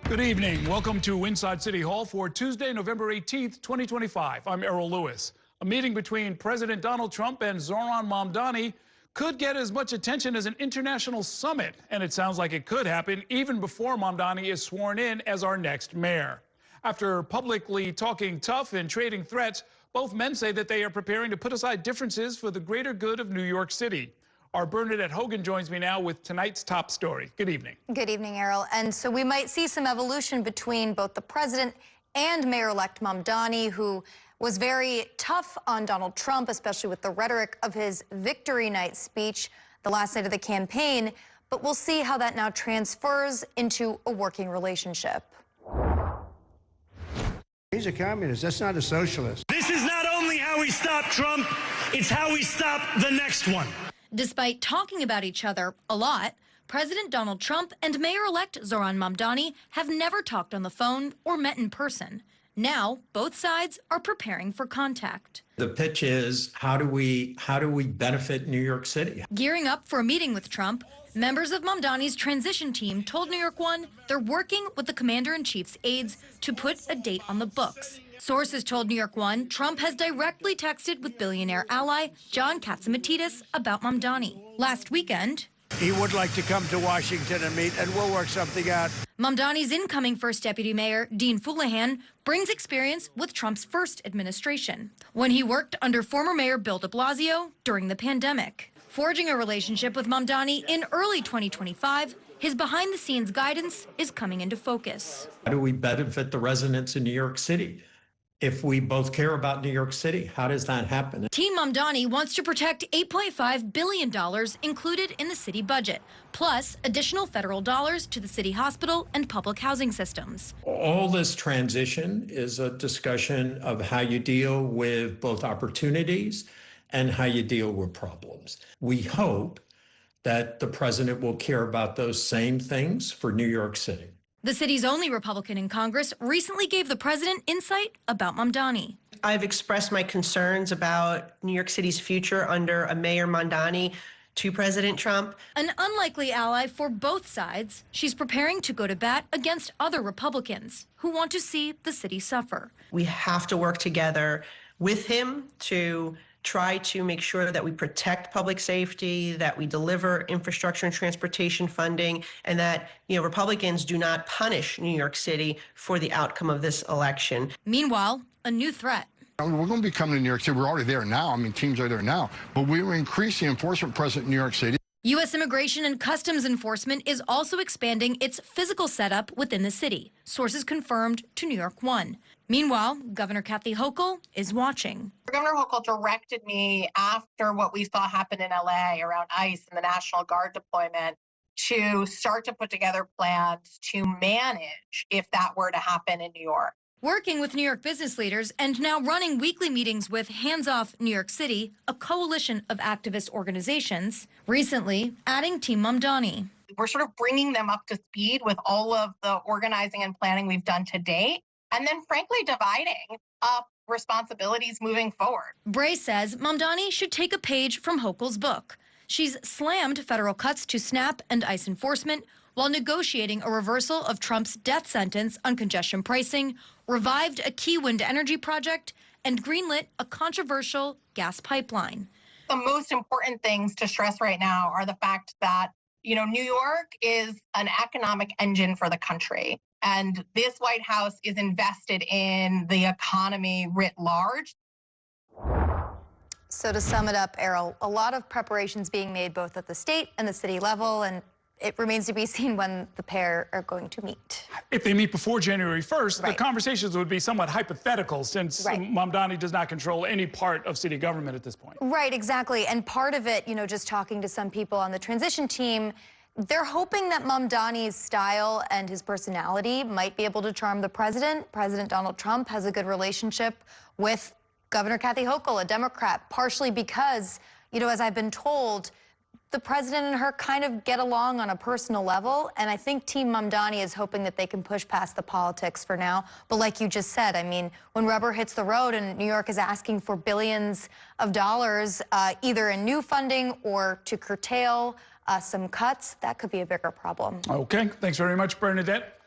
Good evening. Welcome to Inside City Hall for Tuesday, November 18th, 2025. I'm Errol Lewis. A meeting between President Donald Trump and Zohran Mamdani could get as much attention as an international summit, and it sounds like it could happen even before Mamdani is sworn in as our next mayor. After publicly talking tough and trading threats, both men say that they are preparing to put aside differences for the greater good of New York City. Our Bernadette Hogan joins me now with tonight's top story. Good evening. Good evening, Errol. And so we might see some evolution between both the president and Mayor-elect Mamdani, who was very tough on Donald Trump, especially with the rhetoric of his victory night speech the last night of the campaign. But we'll see how that now transfers into a working relationship. He's a communist. That's not a socialist. This is not only how we stop Trump, it's how we stop the next one. Despite talking about each other a lot, President Donald Trump and Mayor-elect Zohran Mamdani have never talked on the phone or met in person. Now, both sides are preparing for contact. The pitch is, how do we benefit New York City? Gearing up for a meeting with Trump, members of Mamdani's transition team told New York One they're working with the commander-in-chief's aides to put a date on the books. Sources told New York One Trump has directly texted with billionaire ally John Katzimatidis about Mamdani. Last weekend, He would like to come to Washington and meet, and we'll work something out. Mamdani's incoming first deputy mayor, Dean Fuleihan, brings experience with Trump's first administration, when he worked under former Mayor Bill de Blasio during the pandemic. Forging a relationship with Mamdani in early 2025, his behind-the-scenes guidance is coming into focus. How do we benefit the residents in New York City? If we both care about New York City, how does that happen? Team Mamdani wants to protect $8.5 billion included in the city budget, plus additional federal dollars to the city hospital and public housing systems. All this transition is a discussion of how you deal with both opportunities and how you deal with problems. We hope that the president will care about those same things for New York City. The city's only Republican in Congress recently gave the president insight about Mamdani. I've expressed my concerns about New York City's future under a Mayor Mamdani to President Trump. An unlikely ally for both sides, she's preparing to go to bat against other Republicans who want to see the city suffer. We have to work together with him to try to make sure that we protect public safety, that we deliver infrastructure and transportation funding, and that, Republicans do not punish New York City for the outcome of this election. Meanwhile, a new threat. We're going to be coming to New York City. We're already there now. Teams are there now. But we will increase the enforcement presence in New York City. U.S. Immigration and Customs Enforcement is also expanding its physical setup within the city, sources confirmed to New York One. Meanwhile, Governor Kathy Hochul is watching. Governor Hochul directed me after what we saw happen in LA around ICE and the National Guard deployment to start to put together plans to manage if that were to happen in New York. Working with New York business leaders and now running weekly meetings with Hands Off New York City, a coalition of activist organizations, recently adding Team Mamdani. We're sort of bringing them up to speed with all of the organizing and planning we've done to date, and then frankly dividing up responsibilities moving forward. Bray says Mamdani should take a page from Hochul's book. She's slammed federal cuts to SNAP and ICE enforcement while negotiating a reversal of Trump's death sentence on congestion pricing, revived a key wind energy project, and greenlit a controversial gas pipeline. The most important things to stress right now are the fact that, New York is an economic engine for the country. And this White House is invested in the economy writ large. So to sum it up, Errol, a lot of preparations being made both at the state and the city level, and it remains to be seen when the pair are going to meet. If they meet before January 1st, Right. the conversations would be somewhat hypothetical since Right. Mamdani does not control any part of city government at this point. Right, exactly. And part of it, just talking to some people on the transition team, they're hoping that Mamdani's style and his personality might be able to charm the president. President Donald Trump has a good relationship with Governor Kathy Hochul, a Democrat, partially because, as I've been told, the president and her kind of get along on a personal level, and I think Team Mamdani is hoping that they can push past the politics for now. But like you just said, when rubber hits the road and New York is asking for billions of dollars, either in new funding or to curtail some cuts, that could be a bigger problem. Okay, thanks very much, Bernadette.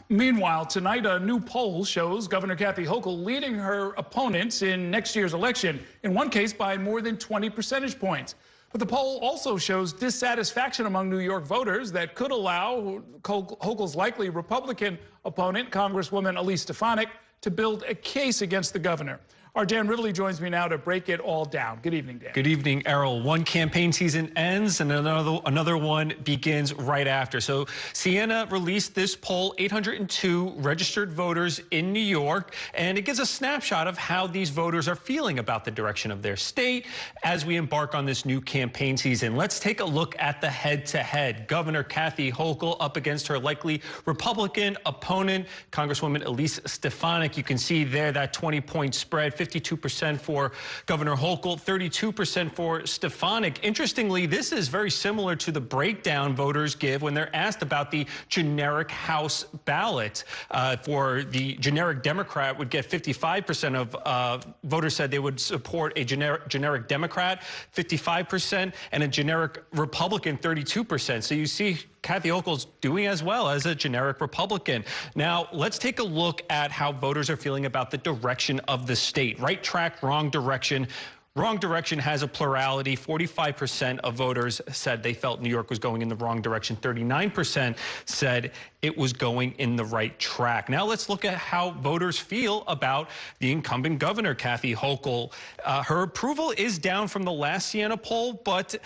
Meanwhile, tonight, a new poll shows Governor Kathy Hochul leading her opponents in next year's election, in one case by more than 20 percentage points. But the poll also shows dissatisfaction among New York voters that could allow Hochul's likely Republican opponent, Congresswoman Elise Stefanik, to build a case against the governor. Our Dan Rivoli joins me now to break it all down. Good evening, Dan. Good evening, Errol. One campaign season ends and another one begins right after. So Siena released this poll, 802 registered voters in New York, and it gives a snapshot of how these voters are feeling about the direction of their state as we embark on this new campaign season. Let's take a look at the head-to-head. Governor Kathy Hochul up against her likely Republican opponent, Congresswoman Elise Stefanik. You can see there that 20-point spread. 52% for Governor Hochul, 32% for Stefanik. Interestingly, this is very similar to the breakdown voters give when they're asked about the generic House ballot. For the generic Democrat would get 55% of voters said they would support a generic Democrat, 55%, and a generic Republican, 32%. So you see Kathy Hochul's doing as well as a generic Republican. Now, let's take a look at how voters are feeling about the direction of the state. Right track, wrong direction. Wrong direction has a plurality. 45% of voters said they felt New York was going in the wrong direction. 39% said it was going in the right track. Now let's look at how voters feel about the incumbent governor, Kathy Hochul. Her approval is down from the last Siena poll, but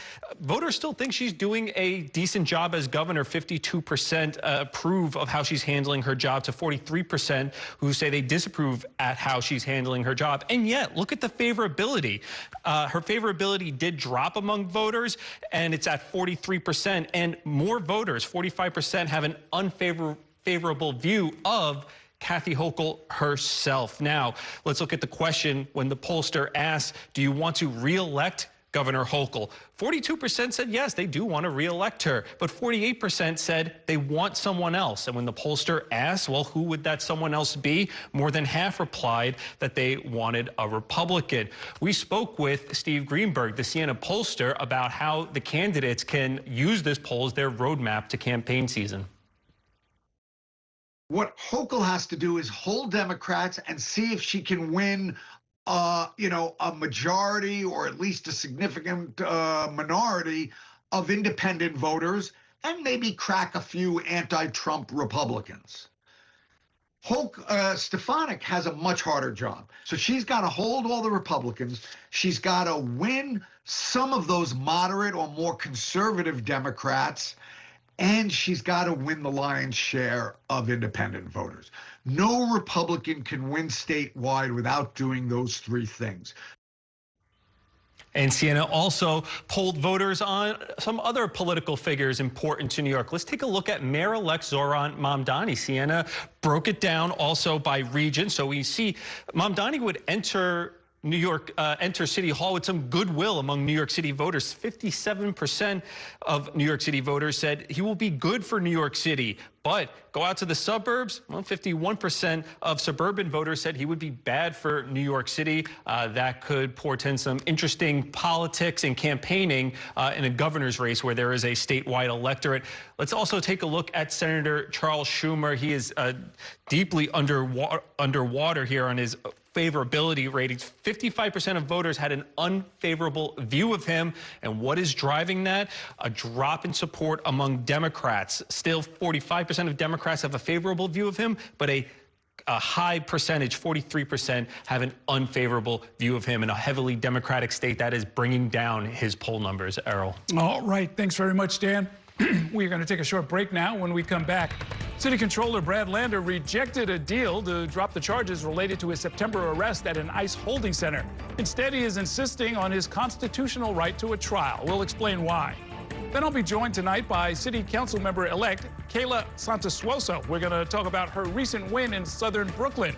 voters still think she's doing a decent job as governor. 52% approve of how she's handling her job to 43% who say they disapprove at how she's handling her job. And yet, look at the favorability. Her favorability did drop among voters, and it's at 43%. And more voters, 45%, have an unfavorable view of Kathy Hochul herself. Now, let's look at the question when the pollster asks, do you want to re-elect Governor Hochul? 42% said yes, they do want to re-elect her, but 48% said they want someone else. And when the pollster asked, well, who would that someone else be? More than half replied that they wanted a Republican. We spoke with Steve Greenberg, the Siena pollster, about how the candidates can use this poll as their roadmap to campaign season. What Hochul has to do is hold Democrats and see if she can win a majority or at least a significant minority of independent voters and maybe crack a few anti-Trump Republicans. Stefanik has a much harder job. So she's got to hold all the Republicans. She's got to win some of those moderate or more conservative Democrats, and she's got to win the lion's share of independent voters. No Republican can win statewide without doing those three things. And Siena also polled voters on some other political figures important to New York. Let's take a look at Mayor-elect Zohran Mamdani. Siena broke it down also by region. So we see Mamdani would enter City Hall with some goodwill among New York City voters. 57% of New York City voters said he will be good for New York City. But go out to the suburbs, well, 51% of suburban voters said he would be bad for New York City. That could portend some interesting politics and campaigning in a governor's race where there is a statewide electorate. Let's also take a look at Senator Charles Schumer. He is deeply underwater here on his favorability ratings. 55% of voters had an unfavorable view of him. And what is driving that? A drop in support among Democrats. Still, 45% of Democrats have a favorable view of him, but a high percentage, 43%, have an unfavorable view of him in a heavily Democratic state that is bringing down his poll numbers, Errol. All right. Thanks very much, Dan. We're going to take a short break now. When we come back, City Controller Brad Lander rejected a deal to drop the charges related to his September arrest at an ICE holding center. Instead, he is insisting on his constitutional right to a trial. We'll explain why. Then I'll be joined tonight by City Council member-elect Kayla Santosuosso. We're going to talk about her recent win in southern Brooklyn.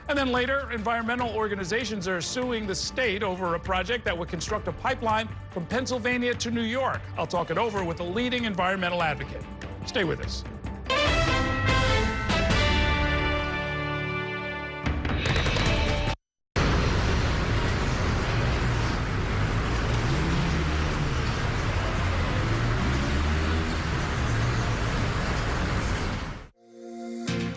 And then later, environmental organizations are suing the state over a project that would construct a pipeline from Pennsylvania to New York. I'll talk it over with a leading environmental advocate. Stay with us.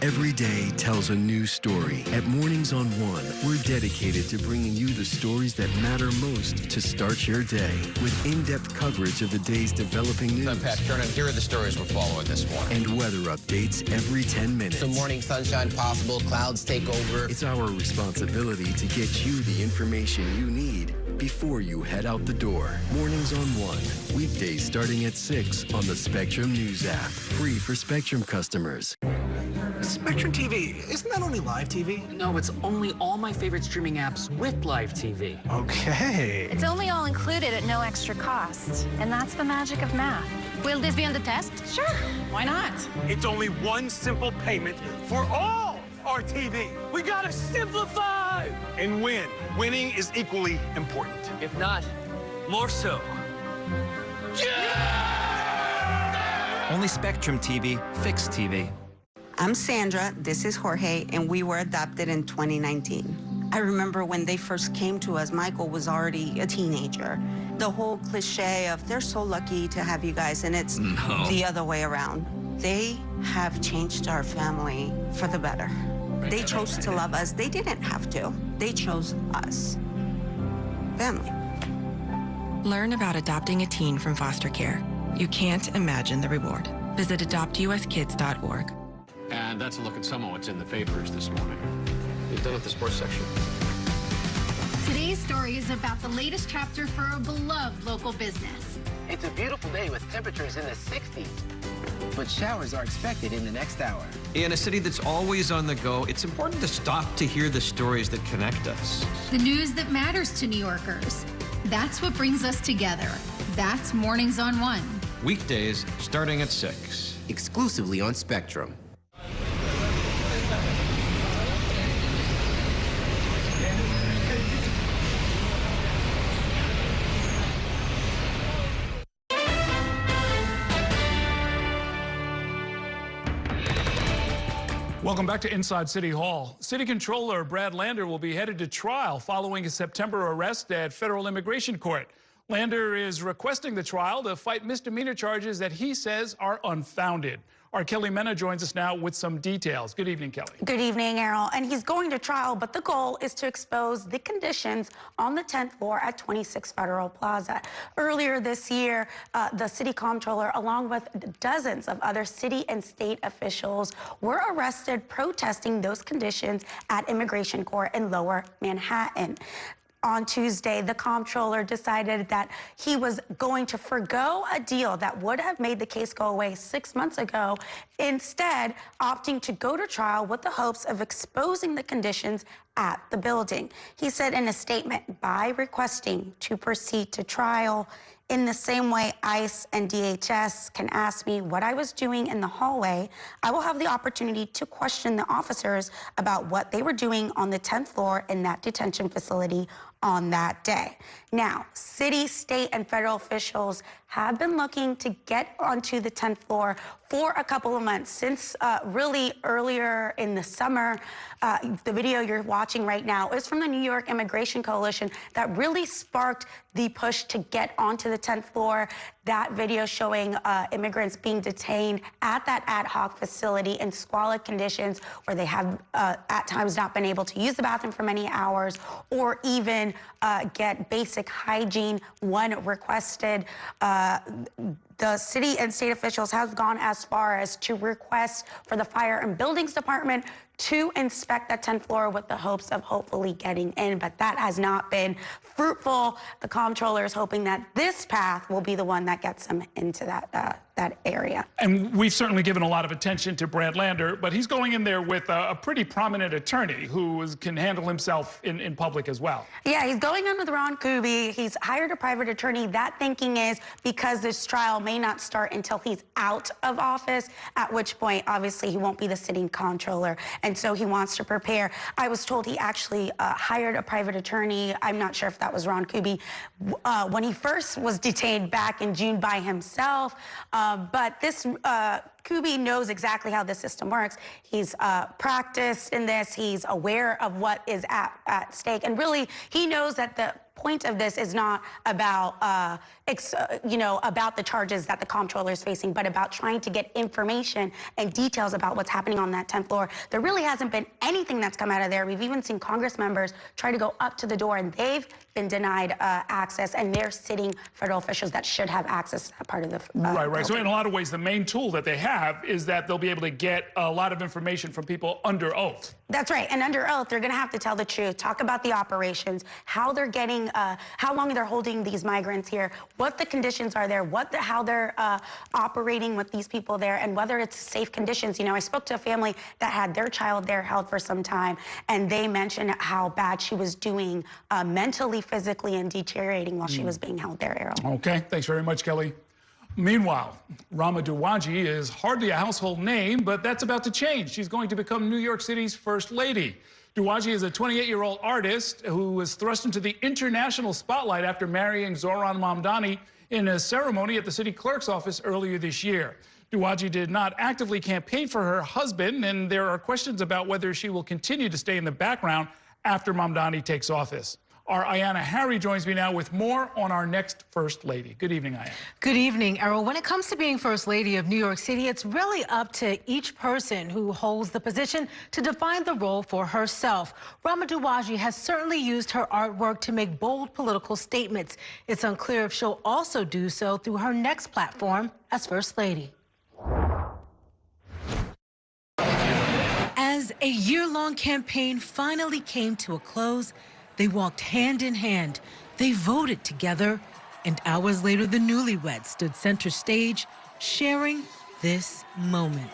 Every day tells a new story. At Mornings on One, we're dedicated to bringing you the stories that matter most to start your day. With in-depth coverage of the day's developing news. I'm Pat Kernan. Here are the stories we're following this morning. And weather updates every 10 minutes. Some morning sunshine possible, clouds take over. It's our responsibility to get you the information you need before you head out the door. Mornings on One, weekdays starting at 6 on the Spectrum News app. Free for Spectrum customers. Spectrum TV, isn't that only live TV? No, it's only all my favorite streaming apps with live TV. Okay. It's only all included at no extra cost. And that's the magic of math. Will this be on the test? Sure. Why not? It's only one simple payment for all our TV. We gotta simplify and win. Winning is equally important. If not, more so. Yeah! Only Spectrum TV, fixed TV. I'm Sandra, this is Jorge, and we were adopted in 2019. I remember when they first came to us, Michael was already a teenager. The whole cliche of they're so lucky to have you guys, and it's the other way around. They have changed our family for the better. They chose to love us. They didn't have to. They chose us. Family. Learn about adopting a teen from foster care. You can't imagine the reward. Visit adoptuskids.org. And that's a look at some of what's in the papers this morning. You've done with the sports section. Today's story is about the latest chapter for a beloved local business. It's a beautiful day with temperatures in the 60s, but showers are expected in the next hour. In a city that's always on the go, it's important to stop to hear the stories that connect us. The news that matters to New Yorkers. That's what brings us together. That's Mornings on One. Weekdays starting at 6. Exclusively on Spectrum. Welcome back to Inside City Hall. City Controller Brad Lander will be headed to trial following a September arrest at federal immigration court. Lander is requesting the trial to fight misdemeanor charges that he says are unfounded. Our Kelly Mena joins us now with some details. Good evening, Kelly. Good evening, Errol. And he's going to trial, but the goal is to expose the conditions on the 10th floor at 26 Federal Plaza. Earlier this year, the city comptroller, along with dozens of other city and state officials, were arrested protesting those conditions at immigration court in Lower Manhattan. On Tuesday, the comptroller decided that he was going to forgo a deal that would have made the case go away 6 months ago, instead opting to go to trial with the hopes of exposing the conditions at the building. He said in a statement, by requesting to proceed to trial, in the same way ICE and DHS can ask me what I was doing in the hallway, I will have the opportunity to question the officers about what they were doing on the 10th floor in that detention facility on that day. Now, city, state, and federal officials have been looking to get onto the 10th floor for a couple of months, since really earlier in the summer. The video you're watching right now is from the New York Immigration Coalition that really sparked the push to get onto the 10th floor. That video showing immigrants being detained at that ad hoc facility in squalid conditions where they have at times not been able to use the bathroom for many hours or even get basic hygiene when requested. The city and state officials have gone as far as to request for the Fire and Buildings Department to inspect that 10th floor with the hopes of hopefully getting in, but that has not been fruitful. The comptroller is hoping that this path will be the one that gets them into that area. And we've certainly given a lot of attention to Brad Lander, but he's going in there with a pretty prominent attorney who can handle himself in public as well. Yeah, he's going in with Ron Kuby. He's hired a private attorney. That thinking is because this trial may not start until he's out of office, at which point, obviously, he won't be the sitting comptroller. And so he wants to prepare. I was told he actually hired a private attorney. I'm not sure if that was Ron Kuby when he first was detained back in June by himself. But this Kubi knows exactly how the system works. He's practiced in this. He's aware of what is at stake. And really, he knows that the point of this is not about, about the charges that the comptroller is facing, but about trying to get information and details about what's happening on that 10th floor. There really hasn't been anything that's come out of there. We've even seen Congress members try to go up to the door, and they've been denied access, and they're sitting federal officials that should have access to that part of the Right. So in a lot of ways, the main tool that they have is that they'll be able to get a lot of information from people under oath. That's right. And under oath, they're going to have to tell the truth, talk about the operations, how they're getting, how long they're holding these migrants here, what the conditions are there, how they're operating with these people there, and whether it's safe conditions. You know, I spoke to a family that had their child there held for some time, and they mentioned how bad she was doing mentally, physically, and deteriorating while she was being held there, Errol. Okay. Thanks very much, Kelly. Meanwhile, Rama Douaji is hardly a household name, but that's about to change. She's going to become New York City's first lady. Douaji is a 28-year-old artist who was thrust into the international spotlight after marrying Zohran Mamdani in a ceremony at the city clerk's office earlier this year. Douaji did not actively campaign for her husband, and there are questions about whether she will continue to stay in the background after Mamdani takes office. Our Ayanna Harry joins me now with more on our next First Lady. Good evening, Ayanna. Good evening, Errol. When it comes to being First Lady of New York City, it's really up to each person who holds the position to define the role for herself. Rama Douaji has certainly used her artwork to make bold political statements. It's unclear if she'll also do so through her next platform as First Lady. As a year-long campaign finally came to a close, they walked hand in hand, they voted together, and hours later the newlyweds stood center stage, sharing this moment.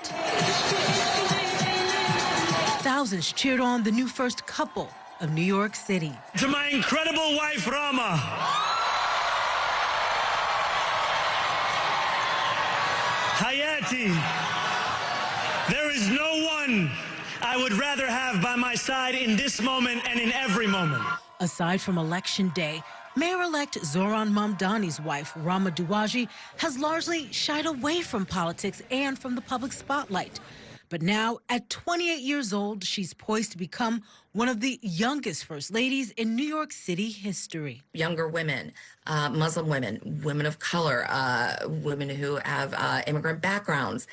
Thousands cheered on the new first couple of New York City. To my incredible wife, Rama. Hayati, there is no one I would rather have by my side in this moment and in every moment. Aside from Election Day, Mayor-elect Zohran Mamdani's wife, Rama Douaji, has largely shied away from politics and from the public spotlight. But now, at 28 years old, she's poised to become one of the youngest First Ladies in New York City history. Younger women, Muslim women, women of color, women who have immigrant backgrounds,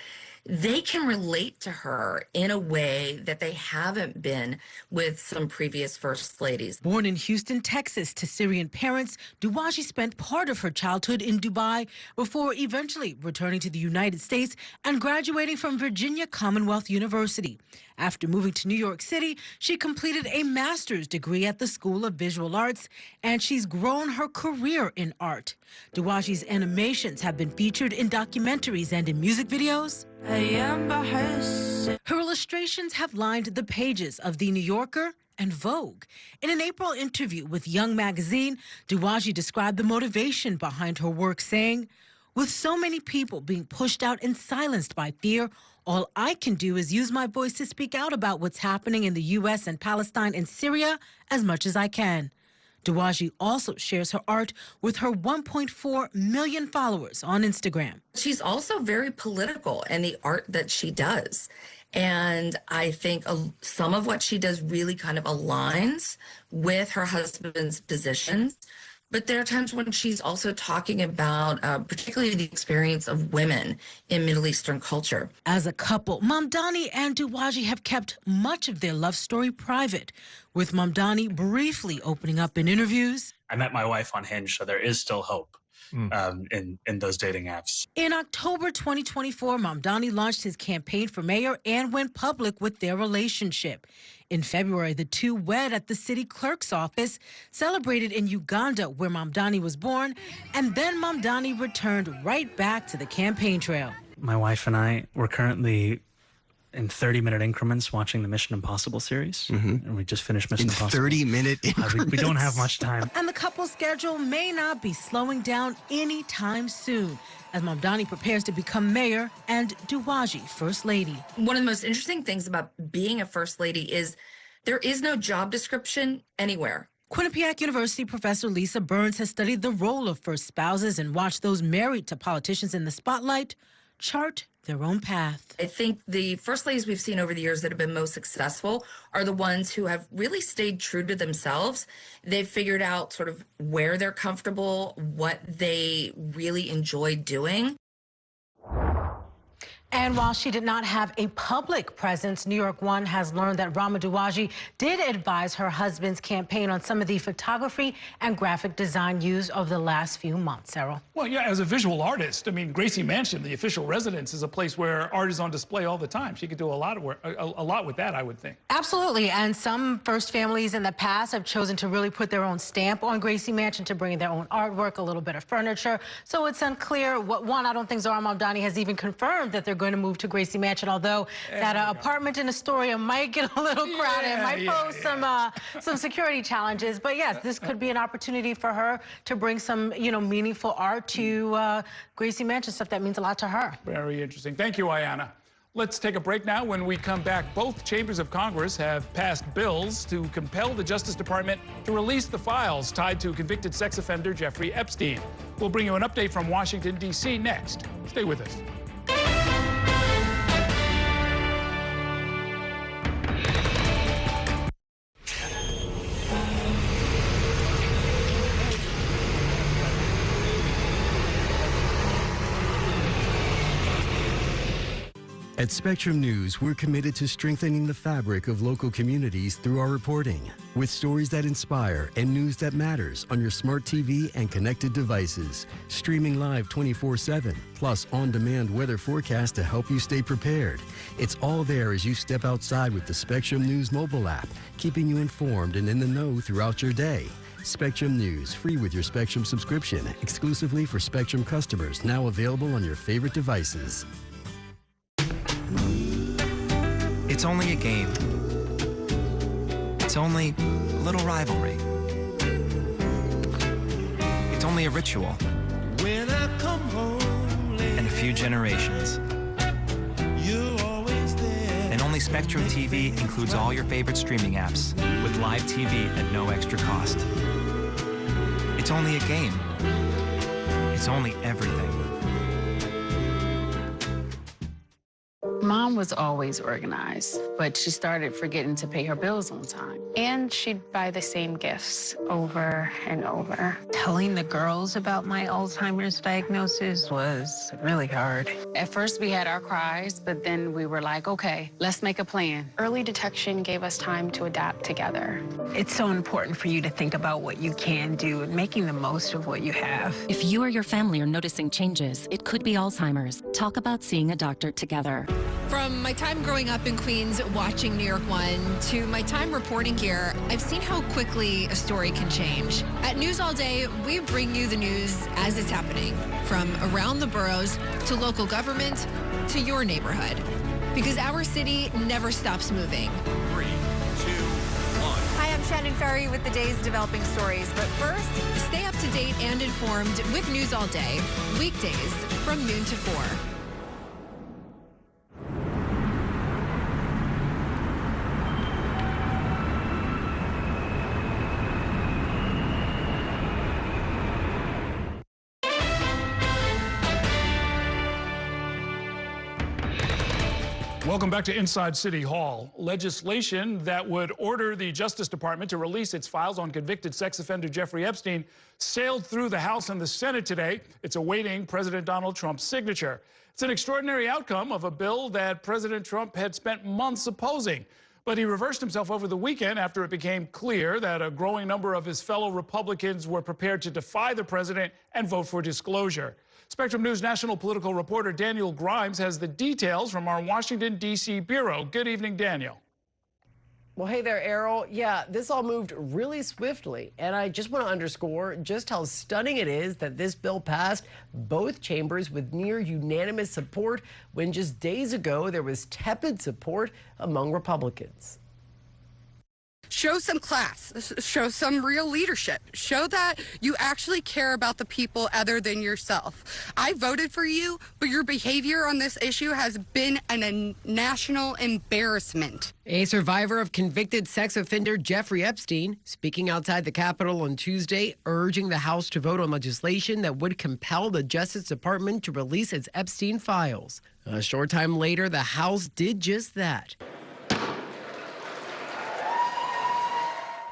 they can relate to her in a way that they haven't been with some previous First Ladies. Born in Houston, Texas, to Syrian parents, Douaji spent part of her childhood in Dubai before eventually returning to the United States and graduating from Virginia Commonwealth University. After moving to New York City, she completed a master's degree at the School of Visual Arts, and she's grown her career in art. Douaji's animations have been featured in documentaries and in music videos. Her illustrations have lined the pages of The New Yorker and Vogue. In an April interview with Young magazine, Douaji described the motivation behind her work, saying, "With so many people being pushed out and silenced by fear, all I can do is use my voice to speak out about what's happening in the U.S. and Palestine and Syria as much as I can." Douaji also shares her art with her 1.4 million followers on Instagram. She's also very political in the art that she does. And I think some of what she does really kind of aligns with her husband's positions. But there are times when she's also talking about particularly the experience of women in Middle Eastern culture. As a couple, Mamdani and Douaji have kept much of their love story private, with Mamdani briefly opening up in interviews. I met my wife on Hinge, so there is still hope in those dating apps. In October 2024, Mamdani launched his campaign for mayor and went public with their relationship. In February, the two wed at the city clerk's office, celebrated in Uganda, where Mamdani was born, and then Mamdani returned right back to the campaign trail. My wife and I were currently in 30-minute increments watching the Mission Impossible series. And we just finished Mission Impossible. 30-minute increments? We don't have much time. And the couple's schedule may not be slowing down anytime soon, as Mamdani prepares to become mayor and Douaji First Lady. One of the most interesting things about being a First Lady is there is no job description anywhere. Quinnipiac University professor Lisa Burns has studied the role of first spouses and watched those married to politicians in the spotlight chart their own path. I think the first ladies we've seen over the years that have been most successful are the ones who have really stayed true to themselves. They've figured out sort of where they're comfortable, what they really enjoy doing. And while she did not have a public presence, New York One has learned that Mamdani did advise her husband's campaign on some of the photography and graphic design used over the last few months. Errol. Well, yeah, as a visual artist, I mean, Gracie Mansion, the official residence, is a place where art is on display all the time. She could do a lot of work, a lot with that, I would think. Absolutely. And some first families in the past have chosen to really put their own stamp on Gracie Mansion, to bring in their own artwork, a little bit of furniture. So it's unclear what one. I don't think Zohran Mamdani has even confirmed that they're going to move to Gracie Mansion, although that apartment in Astoria might get a little crowded, might pose some security challenges. But yes, this could be an opportunity for her to bring some, meaningful art to Gracie Mansion, stuff that means a lot to her. Very interesting. Thank you, Ayanna. Let's take a break now. When we come back, both chambers of Congress have passed bills to compel the Justice Department to release the files tied to convicted sex offender Jeffrey Epstein. We'll bring you an update from Washington, D.C. next. Stay with us. At Spectrum News, we're committed to strengthening the fabric of local communities through our reporting, with stories that inspire and news that matters on your smart TV and connected devices. Streaming live 24/7, plus on-demand weather forecast to help you stay prepared. It's all there as you step outside with the Spectrum News mobile app, keeping you informed and in the know throughout your day. Spectrum News, free with your Spectrum subscription, exclusively for Spectrum customers, now available on your favorite devices. It's only a game. It's only a little rivalry. It's only a ritual. When I come home And a few generations. you're always there. And only Spectrum TV includes all your favorite streaming apps with live TV at no extra cost. It's only a game. It's only everything. Mom was always organized, but she started forgetting to pay her bills on time. And she'd buy the same gifts over and over. Telling the girls about my Alzheimer's diagnosis was really hard. At first, we had our cries, but then we were like, okay, let's make a plan. Early detection gave us time to adapt together. It's so important for you to think about what you can do and making the most of what you have. If you or your family are noticing changes, it could be Alzheimer's. Talk about seeing a doctor together. From my time growing up in Queens watching New York One to my time reporting here, I've seen how quickly a story can change. At News All Day, we bring you the news as it's happening, from around the boroughs to local government to your neighborhood. Because our city never stops moving. 3, 2, 1. Hi, I'm Shannon Ferry with the day's developing stories. But first, stay up to date and informed with News All Day, weekdays from noon to 4. Welcome back to Inside City Hall. Legislation that would order the Justice Department to release its files on convicted sex offender Jeffrey Epstein sailed through the House and the Senate today. It's awaiting President Donald Trump's signature. It's an extraordinary outcome of a bill that President Trump had spent months opposing. But he reversed himself over the weekend after it became clear that a growing number of his fellow Republicans were prepared to defy the president and vote for disclosure. Spectrum News national political reporter Daniel Grimes has the details from our Washington, D.C. bureau. Good evening, Daniel. Well, hey there, Errol. Yeah, this all moved really swiftly, and I just want to underscore just how stunning it is that this bill passed both chambers with near unanimous support when just days ago there was tepid support among Republicans. show some class, show some real leadership, show that you actually care about the people other than yourself. I voted for you, but your behavior on this issue has been a national embarrassment. A survivor of convicted sex offender Jeffrey Epstein speaking outside the Capitol on Tuesday, urging the House to vote on legislation that would compel the Justice Department to release its Epstein files. A short time later, the House did just that,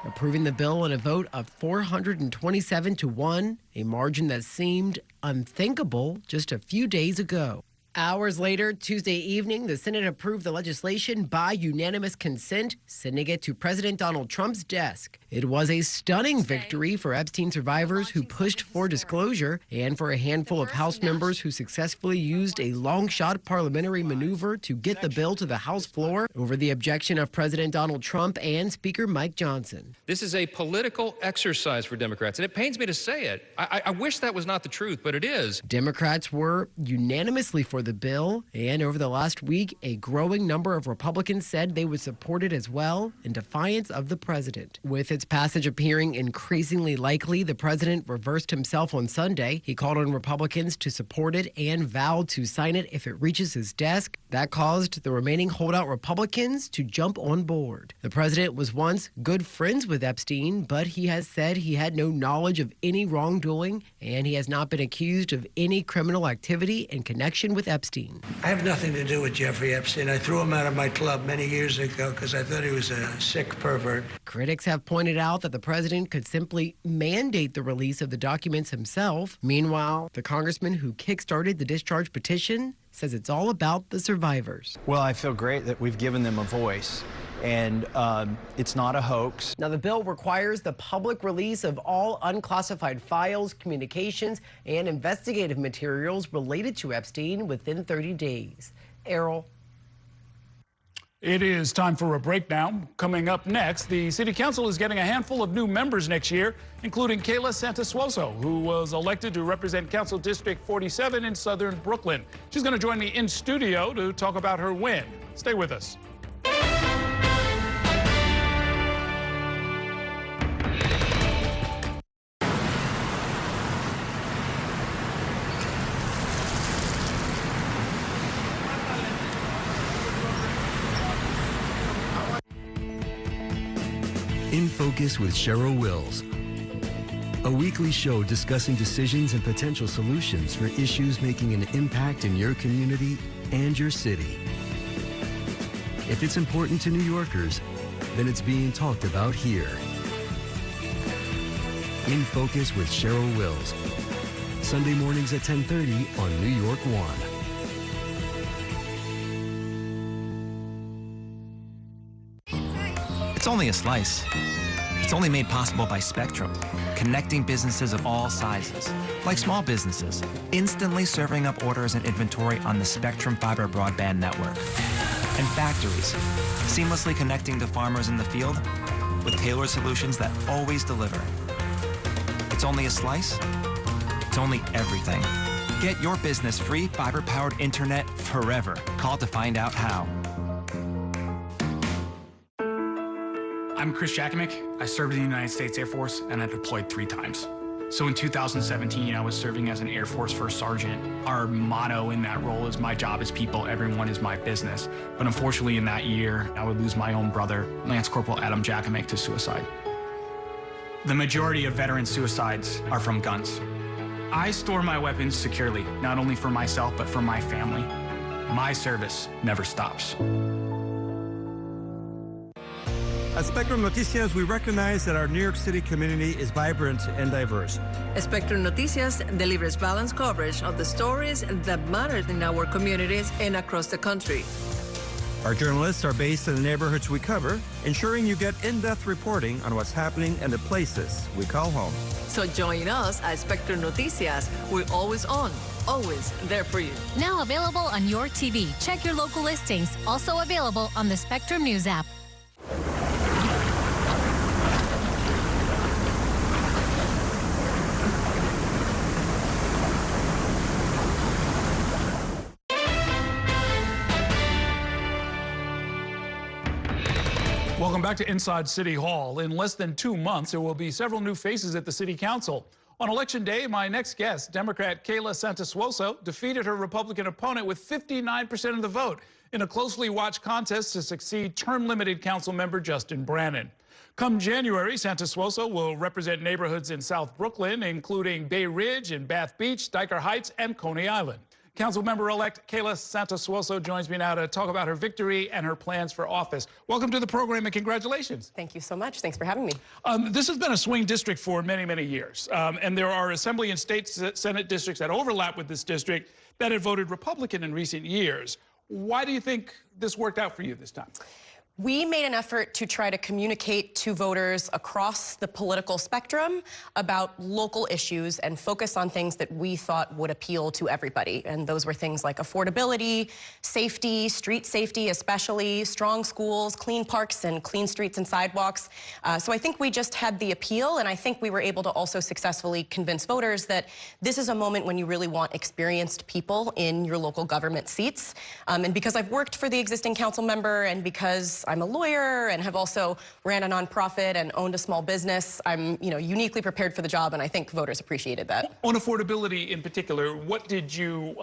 approving the bill in a vote of 427 to 1, a margin that seemed unthinkable just a few days ago. Hours later, Tuesday evening, the Senate approved the legislation by unanimous consent, sending it to President Donald Trump's desk. It was a stunning victory for Epstein survivors who pushed for disclosure and for a handful of House members who successfully used a long-shot parliamentary maneuver to get the bill to the House floor over the objection of President Donald Trump and Speaker Mike Johnson. This is a political exercise for Democrats, and it pains me to say it. I wish that was not the truth, but it is. Democrats were unanimously for the bill, and over the last week, a growing number of Republicans said they would support it as well in defiance of the president. With its passage appearing increasingly likely, the president reversed himself on Sunday. He called on Republicans to support it and vowed to sign it if it reaches his desk. That caused the remaining holdout Republicans to jump on board. The president was once good friends with Epstein, but he has said he had no knowledge of any wrongdoing, and he has not been accused of any criminal activity in connection with Epstein. I have nothing to do with Jeffrey Epstein. I threw him out of my club many years ago because I thought he was a sick pervert. Critics have pointed out that the president could simply mandate the release of the documents himself. Meanwhile, the congressman who kickstarted the discharge petition says it's all about the survivors. Well, I feel great that we've given them a voice, and it's not a hoax. Now, the bill requires the public release of all unclassified files, communications, and investigative materials related to Epstein within 30 days. Errol. It is time for a break now. Coming up next, the City Council is getting a handful of new members next year, including Kayla Santosuosso, who was elected to represent Council District 47 in southern Brooklyn. She's going to join me in studio to talk about her win. Stay with us. In Focus with Cheryl Wills, a weekly show discussing decisions and potential solutions for issues making an impact in your community and your city. If it's important to New Yorkers, then it's being talked about here. In Focus with Cheryl Wills, Sunday mornings at 10:30 on New York One. It's only a slice. It's only made possible by Spectrum, connecting businesses of all sizes, like small businesses, instantly serving up orders and inventory on the Spectrum Fiber broadband network. And factories, seamlessly connecting to farmers in the field with tailored solutions that always deliver. It's only a slice. It's only everything. Get your business free fiber-powered internet forever. Call to find out how. I'm Chris Jakimick. I served in the United States Air Force and I deployed 3 times. So in 2017, I was serving as an Air Force First Sergeant. Our motto in that role is my job is people, everyone is my business. But unfortunately in that year, I would lose my own brother, Lance Corporal Adam Jakimick, to suicide. The majority of veteran suicides are from guns. I store my weapons securely, not only for myself, but for my family. My service never stops. At Spectrum Noticias, we recognize that our New York City community is vibrant and diverse. Spectrum Noticias delivers balanced coverage of the stories that matter in our communities and across the country. Our journalists are based in the neighborhoods we cover, ensuring you get in-depth reporting on what's happening in the places we call home. So join us at Spectrum Noticias. We're always on, always there for you. Now available on your TV. Check your local listings. Also available on the Spectrum News app. Welcome back to Inside City Hall. In less than 2 months, there will be several new faces at the City Council. On Election Day, my next guest, Democrat Kayla Santosuosso, defeated her Republican opponent with 59% of the vote in a closely watched contest to succeed term-limited council member Justin Brannan. Come January, Santosuosso will represent neighborhoods in South Brooklyn, including Bay Ridge and Bath Beach, Dyker Heights, and Coney Island. Councilmember-elect Kayla Santosuosso joins me now to talk about her victory and her plans for office. Welcome to the program and congratulations. Thank you so much. Thanks for having me. This has been a swing district for many, many years. And there are Assembly and State Senate districts that overlap with this district that have voted Republican in recent years. Why do you think this worked out for you this time? We made an effort to try to communicate to voters across the political spectrum about local issues and focus on things that we thought would appeal to everybody. And those were things like affordability, safety, street safety especially, strong schools, clean parks and clean streets and sidewalks. So I think we just had the appeal, and I think we were able to also successfully convince voters that this is a moment when you really want experienced people in your local government seats. And because I've worked for the existing council member and because I'm a lawyer and have also ran a nonprofit and owned a small business, I'm uniquely prepared for the job, and I think voters appreciated that. On affordability in particular, what did you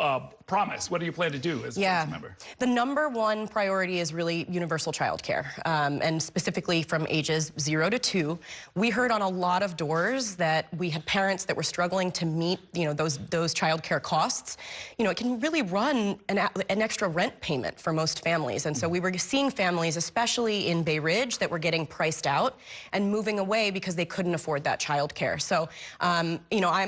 promise? What do you plan to do as a council member? The #1 priority is really universal child care, and specifically from ages 0 to 2. We heard on a lot of doors that we had parents that were struggling to meet those child care costs. It can really run an extra rent payment for most families, and so we were seeing families, especially in Bay Ridge, that were getting priced out and moving away because they couldn't afford that child care. So, I'm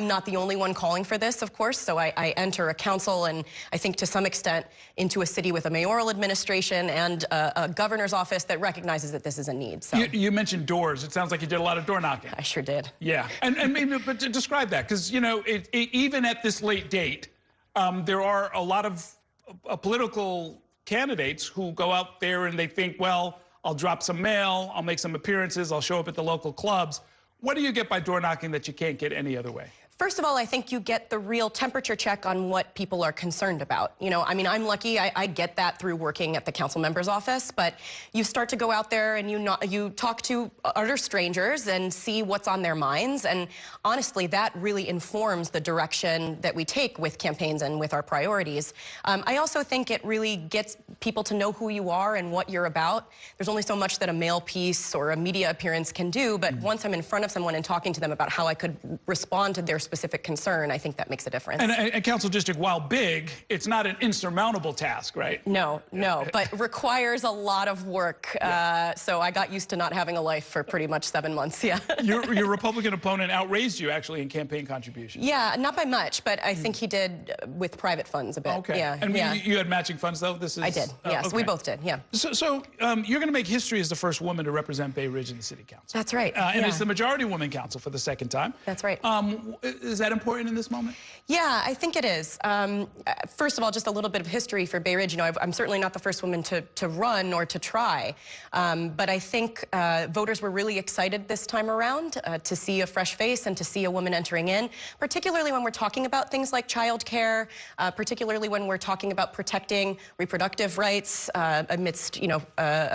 not the only one calling for this, of course, so I enter a council and I think to some extent into a city with a mayoral administration and a governor's office that recognizes that this is a need. So. You mentioned doors. It sounds like you did a lot of door knocking. I sure did. Yeah, but to describe that, because, even at this late date, there are a lot of political candidates who go out there and they think, well, I'll drop some mail, I'll make some appearances, I'll show up at the local clubs. What do you get by door knocking that you can't get any other way? First of all, I think you get the real temperature check on what people are concerned about. I'm lucky. I get that through working at the council member's office, but you start to go out there and you talk to utter strangers and see what's on their minds. And honestly, that really informs the direction that we take with campaigns and with our priorities. I also think it really gets people to know who you are and what you're about. There's only so much that a mail piece or a media appearance can do, but once I'm in front of someone and talking to them about how I could respond to their specific concern, I think that makes a difference. And a council district, while big, it's not an insurmountable task, right? No, but requires a lot of work. So I got used to not having a life for pretty much 7 months, yeah. Your Republican opponent outraised you, actually, in campaign contributions. Yeah, not by much, but I think he did with private funds a bit. Okay. Yeah, and you had matching funds, though? I did, yes. Okay. We both did, yeah. So you're going to make history as the first woman to represent Bay Ridge in the city council. That's right. And it's the majority woman council for the second time. That's right. Is that important in this moment? Yeah, I think it is. First of all, just a little bit of history for Bay Ridge. I'm certainly not the first woman to run or to try, but I think voters were really excited this time around to see a fresh face and to see a woman entering in, particularly when we're talking about things like child care, particularly when we're talking about protecting reproductive rights amidst,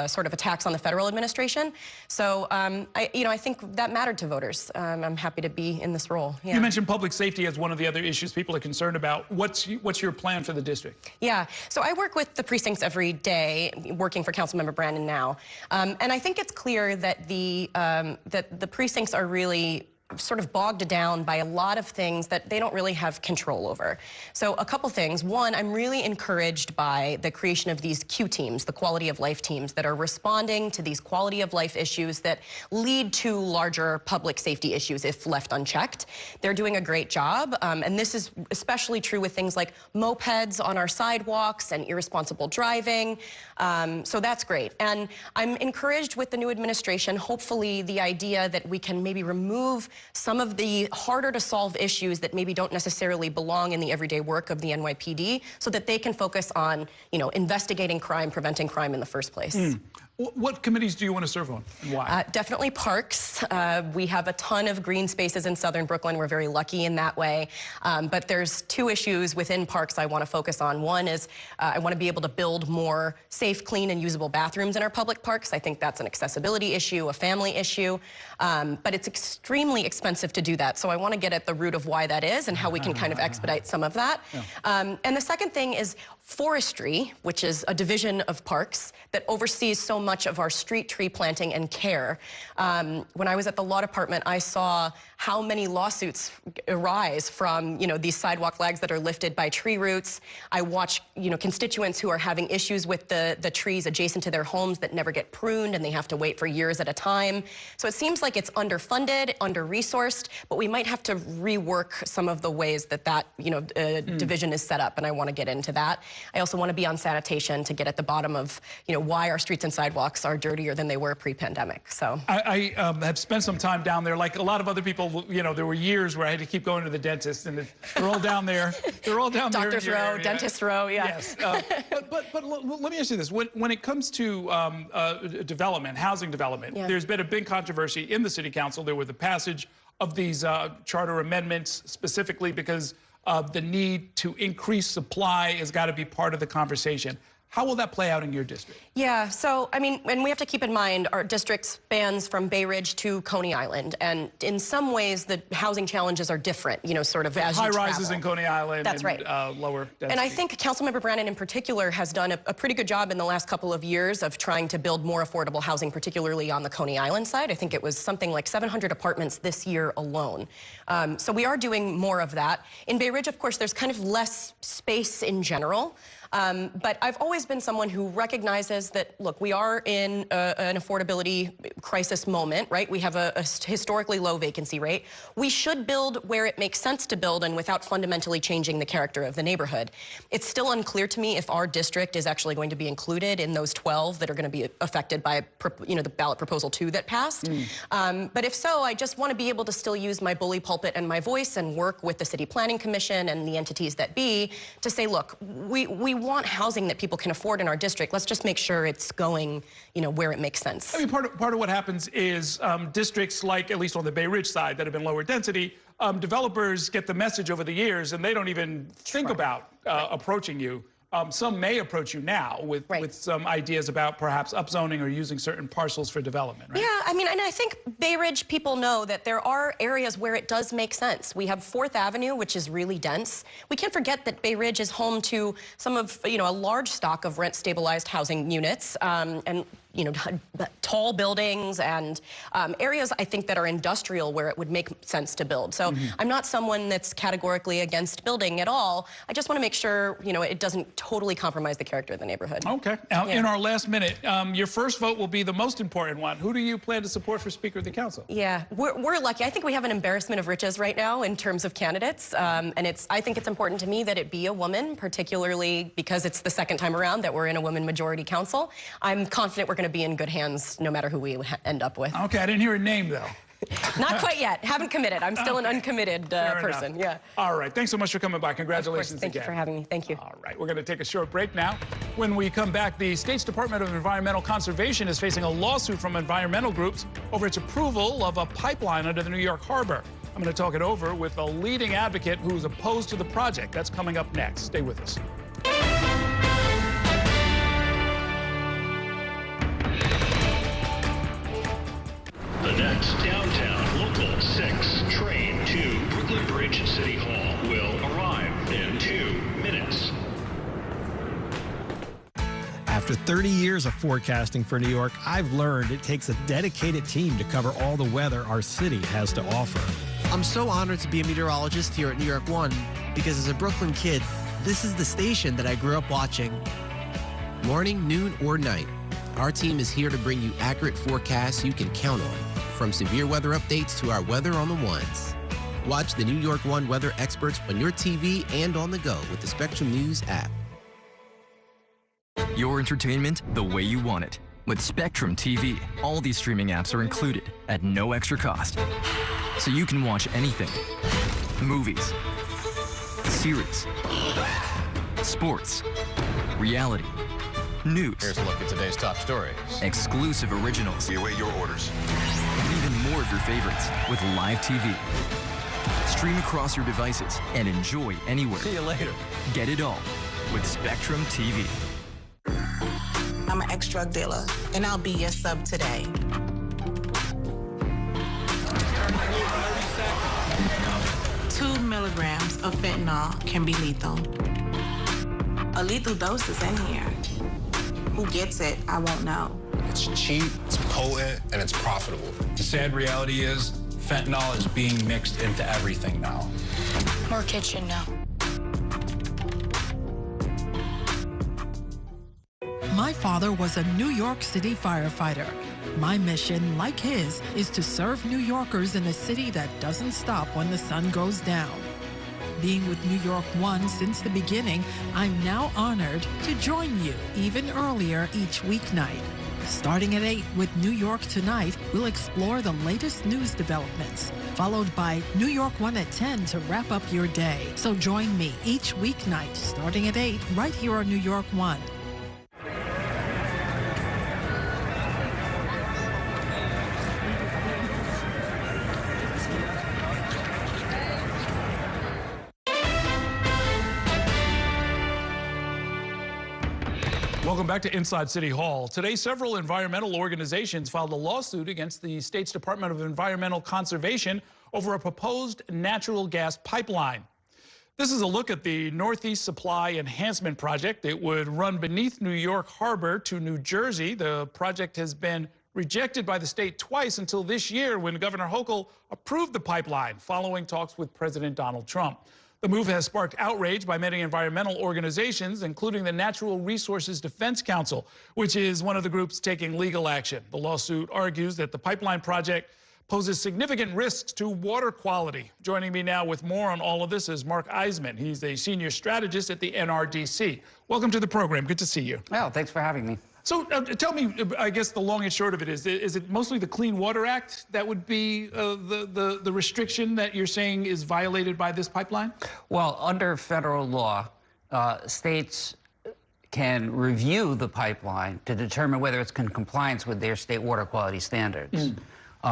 sort of attacks on the federal administration. So, I think that mattered to voters. I'm happy to be in this role. Yeah. You mentioned public safety as one of the other issues people are concerned about. What's your plan for the district? Yeah, so I work with the precincts every day, working for Councilmember Brannan now, and I think it's clear that the precincts are really sort of bogged down by a lot of things that they don't really have control over. So a couple things. One, I'm really encouraged by the creation of these Q teams, the quality of life teams that are responding to these quality of life issues that lead to larger public safety issues if left unchecked. They're doing a great job, and this is especially true with things like mopeds on our sidewalks and irresponsible driving. So that's great. And I'm encouraged with the new administration, hopefully the idea that we can maybe remove some of the harder to solve issues that maybe don't necessarily belong in the everyday work of the NYPD so that they can focus on, investigating crime, preventing crime in the first place. What committees do you want to serve on, and why? Definitely parks. We have a ton of green spaces in southern Brooklyn. We're very lucky in that way. But there's two issues within parks I want to focus on. One is I want to be able to build more safe, clean, and usable bathrooms in our public parks. I think that's an accessibility issue, a family issue. But it's extremely expensive to do that. So I want to get at the root of why that is and how we can kind of expedite some of that. Yeah. And the second thing is forestry, which is a division of parks that oversees so much of our street tree planting and care. When I was at the law department, I saw how many lawsuits arise from, these sidewalk flags that are lifted by tree roots. I watch, constituents who are having issues with the trees adjacent to their homes that never get pruned and they have to wait for years at a time. So it seems like it's underfunded, under-resourced, but we might have to rework some of the ways that division is set up, and I want to get into that. I also want to be on sanitation to get at the bottom of, why our streets and sidewalks are dirtier than they were pre-pandemic. So I have spent some time down there. Like a lot of other people, there were years where I had to keep going to the dentist, and they're all down there. They're all down there. Doctor's row, dentist row, yeah. Yes. But let me ask you this: when it comes to development, housing development, there's been a big controversy in the City Council. There was the passage of these charter amendments specifically because the need to increase supply has got to be part of the conversation. How will that play out in your district? Yeah, so, and we have to keep in mind our district spans from Bay Ridge to Coney Island, and in some ways the housing challenges are different, sort of as you travel. High rises in Coney Island. That's right. Lower density. And I think Councilmember Brannan in particular has done a pretty good job in the last couple of years of trying to build more affordable housing, particularly on the Coney Island side. I think it was something like 700 apartments this year alone. So we are doing more of that. In Bay Ridge, of course, there's kind of less space in general. But I've always been someone who recognizes that, look, we are in an affordability crisis moment, right? We have a historically low vacancy rate. We should build where it makes sense to build and without fundamentally changing the character of the neighborhood. It's still unclear to me if our district is actually going to be included in those 12 that are going to be affected by, the ballot proposal 2 that passed. But if so, I just want to be able to still use my bully pulpit and my voice and work with the City Planning Commission and the entities that be to say, look, we want housing that people can afford in our district. Let's just make sure it's going, where it makes sense. I mean, part of what happens is districts like, at least on the Bay Ridge side, that have been lower density, developers get the message over the years and they don't even think about approaching you. Some may approach you now with some ideas about perhaps upzoning or using certain parcels for development, right? Yeah, and I think Bay Ridge people know that there are areas where it does make sense. We have 4th Avenue, which is really dense. We can't forget that Bay Ridge is home to some of, a large stock of rent-stabilized housing units, and tall buildings and areas, I think, that are industrial where it would make sense to build. So I'm not someone that's categorically against building at all. I just want to make sure, it doesn't totally compromise the character of the neighborhood. Okay. Now, in our last minute, your first vote will be the most important one. Who do you plan to support for Speaker of the Council? Yeah, we're lucky. I think we have an embarrassment of riches right now in terms of candidates. And I think it's important to me that it be a woman, particularly because it's the second time around that we're in a women majority council. I'm confident we're going to be in good hands no matter who we end up with. Okay, I didn't hear a name, though. Not quite yet. Haven't committed. I'm still an uncommitted person. Yeah. All right. Thanks so much for coming by. Congratulations again. Thank you for having me. Thank you. All right. We're going to take a short break now. When we come back, the state's Department of Environmental Conservation is facing a lawsuit from environmental groups over its approval of a pipeline under the New York Harbor. I'm going to talk it over with a leading advocate who's opposed to the project. That's coming up next. Stay with us. The next downtown local 6 train to Brooklyn Bridge City Hall will arrive in 2 minutes. After 30 years of forecasting for New York, I've learned it takes a dedicated team to cover all the weather our city has to offer. I'm so honored to be a meteorologist here at New York One because as a Brooklyn kid, this is the station that I grew up watching. Morning, noon, or night, our team is here to bring you accurate forecasts you can count on, from severe weather updates to our weather on the ones. Watch the New York One weather experts on your TV and on the go with the Spectrum News app. Your entertainment the way you want it. With Spectrum TV, all these streaming apps are included at no extra cost. So you can watch anything. Movies, series, sports, reality, news. Here's a look at today's top stories. Exclusive originals. We await your orders. And even more of your favorites with live TV. Stream across your devices and enjoy anywhere. See you later. Get it all with Spectrum TV. I'm an ex-drug dealer, and I'll be your sub today. 2 milligrams of fentanyl can be lethal. A lethal dose is in here. Who gets it, I won't know. It's cheap, it's potent, and it's profitable. The sad reality is fentanyl is being mixed into everything now. More kitchen now. My father was a New York City firefighter. My mission, like his, is to serve New Yorkers in a city that doesn't stop when the sun goes down. Being with New York One since the beginning, I'm now honored to join you even earlier each weeknight. Starting at 8 with New York Tonight, we'll explore the latest news developments, followed by New York One at 10 to wrap up your day. So join me each weeknight starting at 8 right here on New York One. Welcome back to Inside City Hall. Today, several environmental organizations filed a lawsuit against the state's Department of Environmental Conservation over a proposed natural gas pipeline. This is a look at the Northeast Supply Enhancement Project. It would run beneath New York Harbor to New Jersey. The project has been rejected by the state twice until this year when Governor Hochul approved the pipeline following talks with President Donald Trump. The move has sparked outrage by many environmental organizations, including the Natural Resources Defense Council, which is one of the groups taking legal action. The lawsuit argues that the pipeline project poses significant risks to water quality. Joining me now with more on all of this is Mark Eisman. He's a senior strategist at the NRDC. Welcome to the program. Good to see you. Well, thanks for having me. So tell me, I guess the long and short of it is it mostly the Clean Water Act that would be the restriction that you're saying is violated by this pipeline? Well, under federal law, states can review the pipeline to determine whether it's in compliance with their state water quality standards.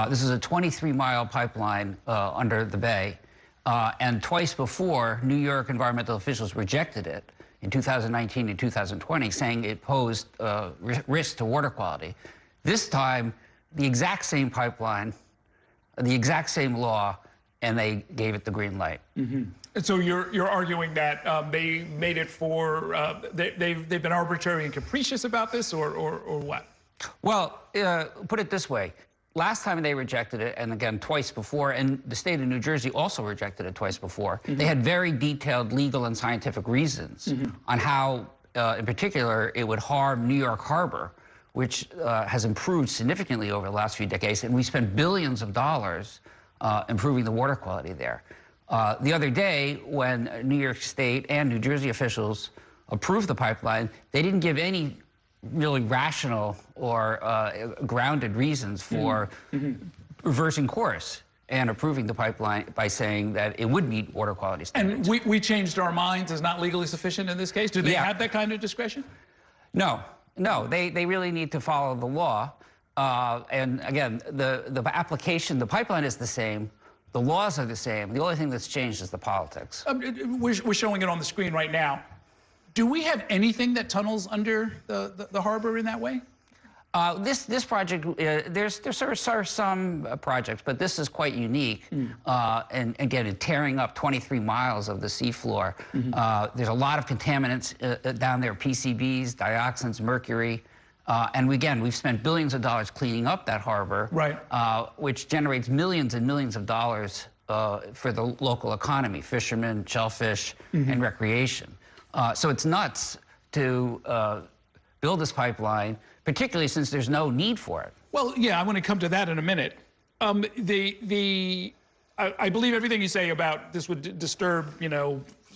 This is a 23-mile pipeline under the bay, and twice before, New York environmental officials rejected it in 2019 and 2020, saying it posed risk to water quality. This time, the exact same pipeline, the exact same law, and they gave it the green light. And so you're arguing that they made it for, they've been arbitrary and capricious about this, or what? Well, put it this way. Last time they rejected it, and again twice before, and the state of New Jersey also rejected it twice before, they had very detailed legal and scientific reasons on how, in particular, it would harm New York Harbor, which has improved significantly over the last few decades, and we spent billions of dollars improving the water quality there. The other day, when New York State and New Jersey officials approved the pipeline, they didn't give any really rational or grounded reasons for reversing course and approving the pipeline by saying that it would meet water quality standards. And we changed our minds as not legally sufficient in this case? Do they have that kind of discretion? No, they really need to follow the law. And again, the application, the pipeline is the same. The laws are the same. The only thing that's changed is the politics. We're showing it on the screen right now. Do we have anything that tunnels under the harbor in that way? This project, there's some projects, but this is quite unique. And again, tearing up 23 miles of the seafloor. There's a lot of contaminants down there, PCBs, dioxins, mercury. And again, we've spent billions of dollars cleaning up that harbor, which generates millions and millions of dollars for the local economy, fishermen, shellfish, and recreation. So it's nuts to build this pipeline, particularly since there's no need for it. Well, yeah, I want to come to that in a minute. I believe everything you say about this would disturb,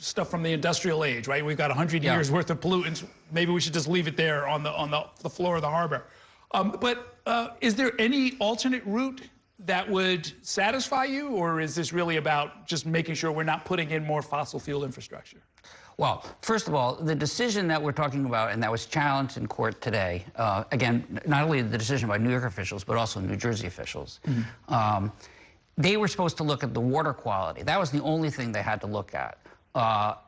stuff from the industrial age, right? We've got 100 years worth of pollutants. Maybe we should just leave it there on the floor of the harbor. But is there any alternate route that would satisfy you, or is this really about just making sure we're not putting in more fossil fuel infrastructure? Well, first of all, the decision that we're talking about and that was challenged in court today, again, not only the decision by New York officials, but also New Jersey officials, they were supposed to look at the water quality. That was the only thing they had to look at.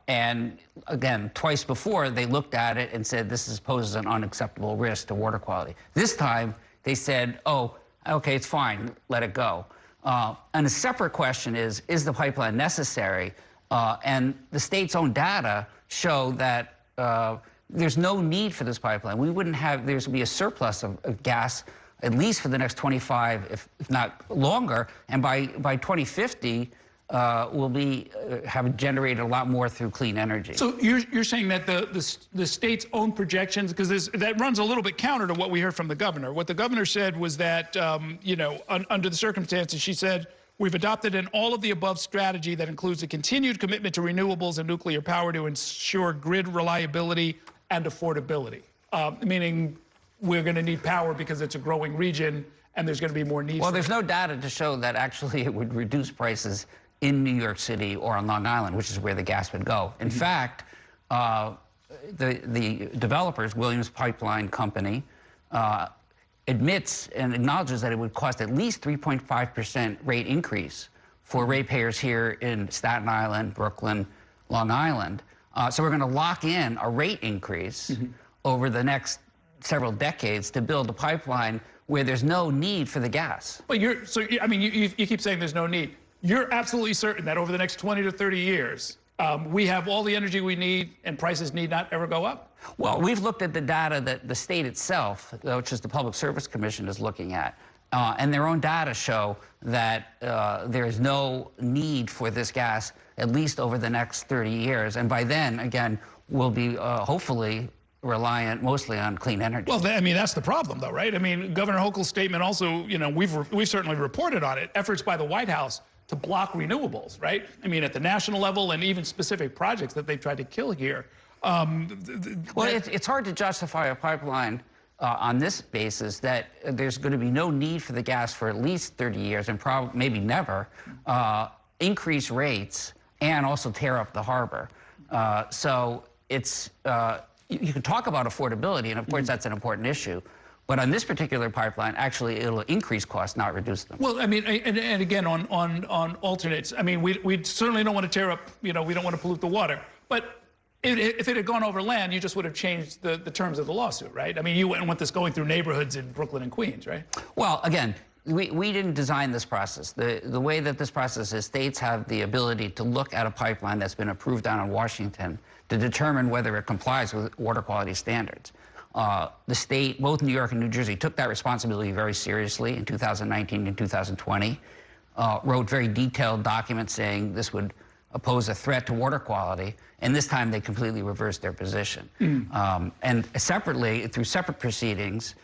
And again, twice before, they looked at it and said this poses an unacceptable risk to water quality. This time, they said, oh, okay, it's fine, let it go. And a separate question is the pipeline necessary? And the state's own data show that there's no need for this pipeline. We wouldn't have, there's going to be a surplus of gas at least for the next 25, if not longer. And by 2050, we'll be have generated a lot more through clean energy. So you're saying that the state's own projections, because that runs a little bit counter to what we heard from the governor. What the governor said was that, you know, under the circumstances, she said, we've adopted an all-of-the-above strategy that includes a continued commitment to renewables and nuclear power to ensure grid reliability and affordability, meaning we're going to need power because it's a growing region and there's going to be more need. Well, there's no data to show that actually it would reduce prices in New York City or on Long Island, which is where the gas would go. In fact, the developers, Williams Pipeline Company, admits and acknowledges that it would cost at least 3.5% rate increase for ratepayers here in Staten Island, Brooklyn, Long Island. So we're going to lock in a rate increase over the next several decades to build a pipeline where there's no need for the gas. But I mean, you keep saying there's no need. You're absolutely certain that over the next 20 to 30 years, we have all the energy we need and prices need not ever go up? Well, we've looked at the data that the state itself, which is the Public Service Commission, is looking at. And their own data show that there is no need for this gas, at least over the next 30 years. And by then, again, we'll be hopefully reliant mostly on clean energy. Well, I mean, that's the problem, though, right? I mean, Governor Hochul's statement also, you know, we've certainly reported on it, efforts by the White House to block renewables, right? I mean, at the national level and even specific projects that they've tried to kill here. Well, it's hard to justify a pipeline on this basis that there's going to be no need for the gas for at least 30 years and probably maybe never, increase rates and also tear up the harbor. So it's, you can talk about affordability, and of course that's an important issue. But on this particular pipeline, actually, it'll increase costs, not reduce them. Well, I mean, and again, on alternates, I mean, we certainly don't want to tear up, you know, we don't want to pollute the water. But if it had gone over land, you just would have changed the terms of the lawsuit, right? I mean, you wouldn't want this going through neighborhoods in Brooklyn and Queens, right? Well, again, we didn't design this process. The way that this process is, states have the ability to look at a pipeline that's been approved down in Washington to determine whether it complies with water quality standards. The state, both New York and New Jersey, took that responsibility very seriously in 2019 and 2020, wrote very detailed documents saying this would pose a threat to water quality, and this time they completely reversed their position. And separately, through separate proceedings,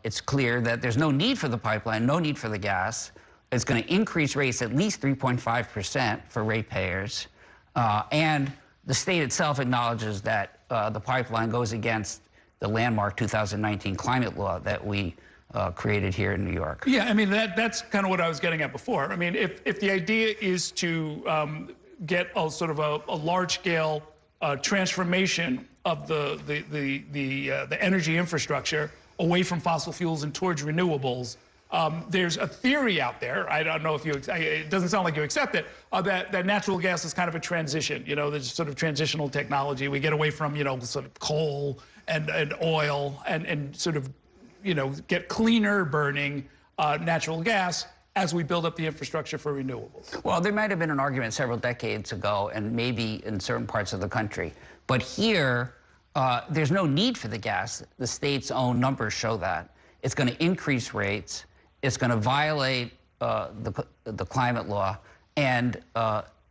it's clear that there's no need for the pipeline, no need for the gas. It's going to increase rates at least 3.5% for ratepayers, and the state itself acknowledges that the pipeline goes against the landmark 2019 climate law that we created here in New York. Yeah, I mean, that's kind of what I was getting at before. I mean, if the idea is to get a sort of a large-scale transformation of the energy infrastructure away from fossil fuels and towards renewables, there's a theory out there, I don't know if you, it doesn't sound like you accept it, that natural gas is kind of a transition, you know, there's sort of transitional technology. We get away from, you know, sort of coal and oil and sort of, you know, get cleaner burning natural gas as we build up the infrastructure for renewables. Well, there might have been an argument several decades ago, and maybe in certain parts of the country. But here, there's no need for the gas. The state's own numbers show that. It's going to increase rates. It's going to violate the climate law, and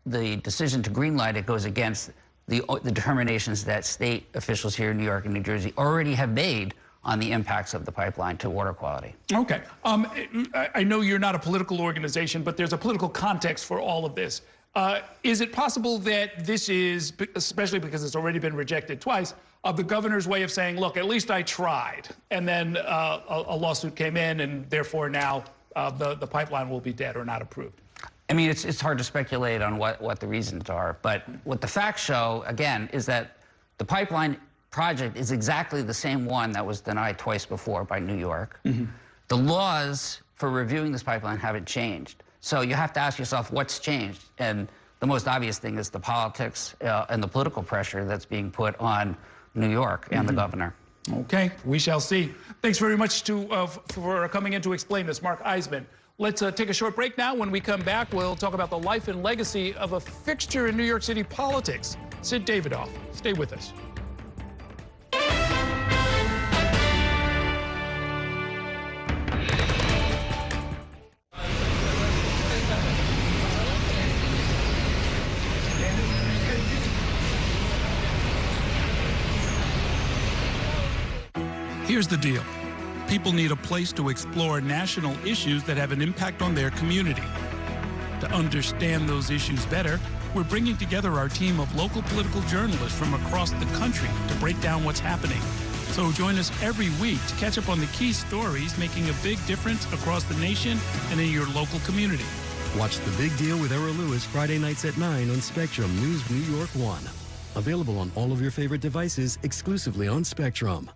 the decision to greenlight it goes against the determinations that state officials here in New York and New Jersey already have made on the impacts of the pipeline to water quality. Okay. I know you're not a political organization, but there's a political context for all of this. Is it possible that this is, especially because it's already been rejected twice, the governor's way of saying, look, at least I tried, and then a lawsuit came in, and therefore now the pipeline will be dead or not approved? I mean, it's hard to speculate on what the reasons are, but what the facts show, again, is that the pipeline project is exactly the same one that was denied twice before by New York. The laws for reviewing this pipeline haven't changed. So you have to ask yourself what's changed. And the most obvious thing is the politics and the political pressure that's being put on New York and the governor. Okay, we shall see. Thanks very much for coming in to explain this, Mark Eisman. Let's take a short break now. When we come back, we'll talk about the life and legacy of a fixture in New York City politics, Sid Davidoff. Stay with us. Here's the deal. People need a place to explore national issues that have an impact on their community. To understand those issues better, we're bringing together our team of local political journalists from across the country to break down what's happening. So join us every week to catch up on the key stories making a big difference across the nation and in your local community. Watch The Big Deal with Errol Lewis Friday nights at 9 on Spectrum News New York 1. Available on all of your favorite devices exclusively on Spectrum.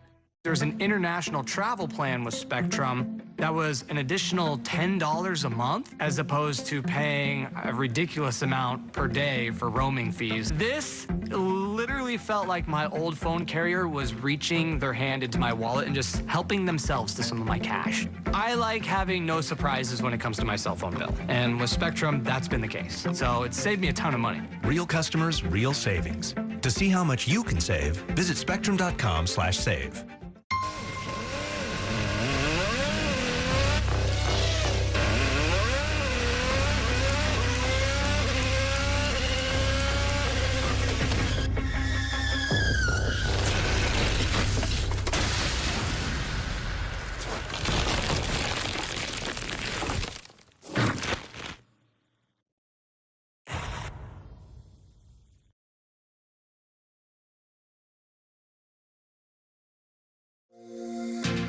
There's an international travel plan with Spectrum that was an additional $10 a month as opposed to paying a ridiculous amount per day for roaming fees. This literally felt like my old phone carrier was reaching their hand into my wallet and just helping themselves to some of my cash. I like having no surprises when it comes to my cell phone bill. And with Spectrum, that's been the case. So it saved me a ton of money. Real customers, real savings. To see how much you can save, visit spectrum.com/save.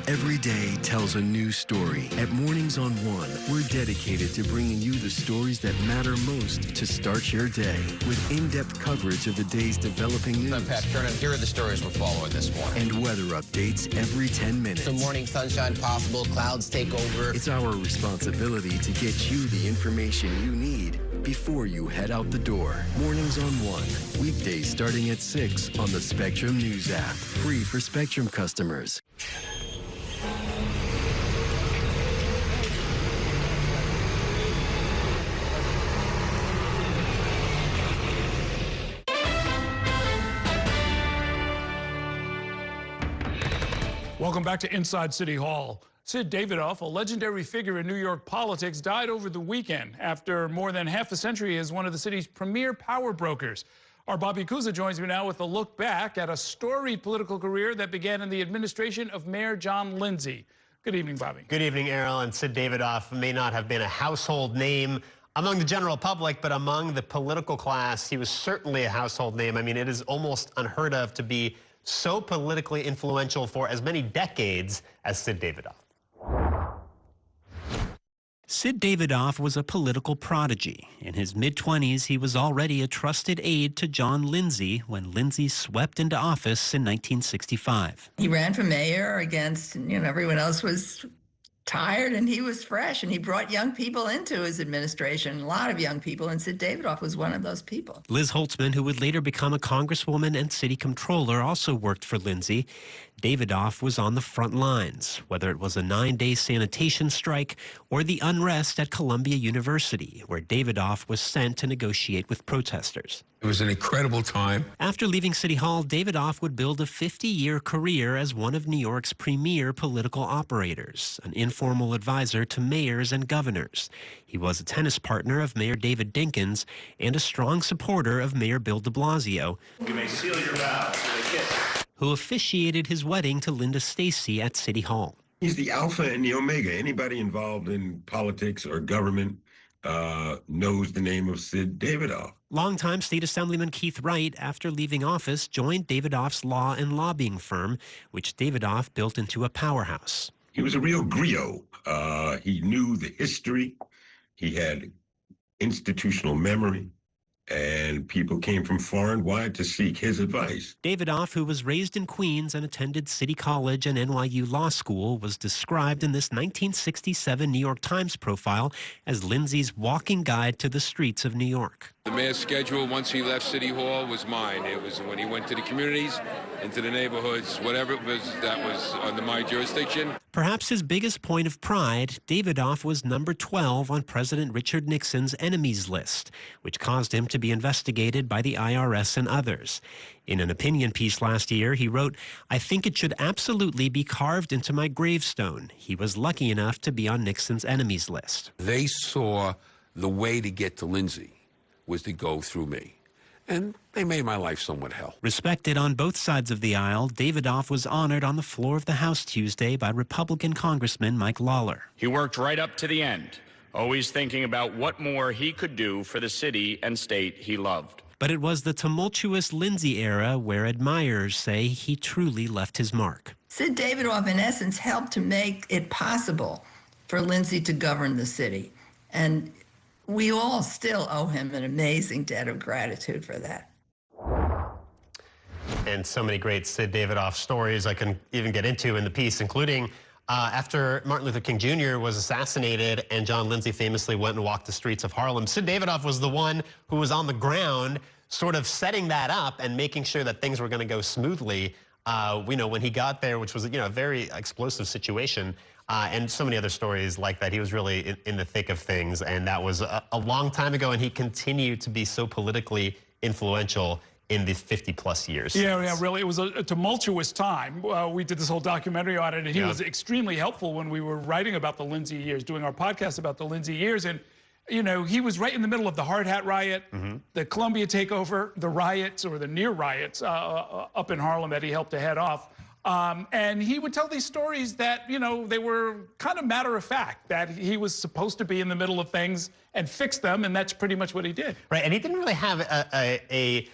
Every day tells a new story. At Mornings on One, we're dedicated to bringing you the stories that matter most to start your day with in-depth coverage of the day's developing news. I'm Pat Kernan. Here are the stories we're following this morning. And weather updates every 10 minutes. Some morning sunshine possible, clouds take over. It's our responsibility to get you the information you need before you head out the door. Mornings on One, weekdays starting at 6 on the Spectrum News app. Free for Spectrum customers. Welcome back to Inside City Hall. Sid Davidoff, a legendary figure in New York politics, died over the weekend after more than half a century as one of the city's premier power brokers. Our Bobby Kuza joins me now with a look back at a storied political career that began in the administration of Mayor John Lindsay. Good evening, Bobby. Good evening, Errol. And Sid Davidoff may not have been a household name among the general public, but among the political class, he was certainly a household name. I mean, it is almost unheard of to be so politically influential for as many decades as Sid Davidoff. Sid Davidoff was a political prodigy. In his mid-20s, he was already a trusted aide to John Lindsay when Lindsay swept into office in 1965. He ran for mayor against, everyone else was tired and he was fresh, and he brought young people into his administration, a lot of young people, and Sid Davidoff was one of those people. Liz Holtzman, who would later become a congresswoman and city comptroller, also worked for Lindsay. Davidoff was on the front lines, whether it was a 9-day sanitation strike or the unrest at Columbia University, where Davidoff was sent to negotiate with protesters. It was an incredible time. After leaving City Hall, Davidoff would build a 50-year career as one of New York's premier political operators, an informal advisor to mayors and governors. He was a tennis partner of Mayor David Dinkins and a strong supporter of Mayor Bill de Blasio. You may seal your vows with a kiss. Who officiated his wedding to Linda Stacy at City Hall. He's the alpha and the omega. Anybody involved in politics or government knows the name of Sid Davidoff. Longtime State Assemblyman Keith Wright, after leaving office, joined Davidoff's law and lobbying firm, which Davidoff built into a powerhouse. He was a real griot. He knew the history. He had institutional memory, and people came from far and wide to seek his advice. Davidoff, who was raised in Queens and attended City College and NYU Law School, was described in this 1967 New York Times profile as Lindsay's walking guide to the streets of New York. The mayor's schedule, once he left City Hall, was mine. It was when he went to the communities, into the neighborhoods, whatever it was that was under my jurisdiction. Perhaps his biggest point of pride, Davidoff was number 12 on President Richard Nixon's enemies list, which caused him to be investigated by the IRS and others. In an opinion piece last year, he wrote, "I think it should absolutely be carved into my gravestone. He was lucky enough to be on Nixon's enemies list." They saw the way to get to Lindsay was to go through me. And they made my life somewhat hell. Respected on both sides of the aisle, Davidoff was honored on the floor of the House Tuesday by Republican Congressman Mike Lawler. He worked right up to the end, always thinking about what more he could do for the city and state he loved. But it was the tumultuous Lindsay era where admirers say he truly left his mark. Sid Davidoff, in essence, helped to make it possible for Lindsay to govern the city. And we all still owe him an amazing debt of gratitude for that. And so many great Sid Davidoff stories I can even get into in the piece, including after Martin Luther King Jr. was assassinated and John Lindsay famously went and walked the streets of Harlem. Sid Davidoff was the one who was on the ground sort of setting that up and making sure that things were going to go smoothly. When he got there, which was a very explosive situation. And so many other stories like that. He was really in the thick of things, and that was a long time ago, and he continued to be so politically influential in the 50-plus years. Yeah, really. It was a tumultuous time. We did this whole documentary on it, and he was extremely helpful when we were writing about the Lindsay years, doing our podcast about the Lindsay years. And, he was right in the middle of the Hard Hat riot, the Columbia takeover, the riots, or the near riots up in Harlem that he helped to head off. And he would tell these stories that, they were kind of matter of fact, that he was supposed to be in the middle of things and fix them, and that's pretty much what he did. Right, and he didn't really have a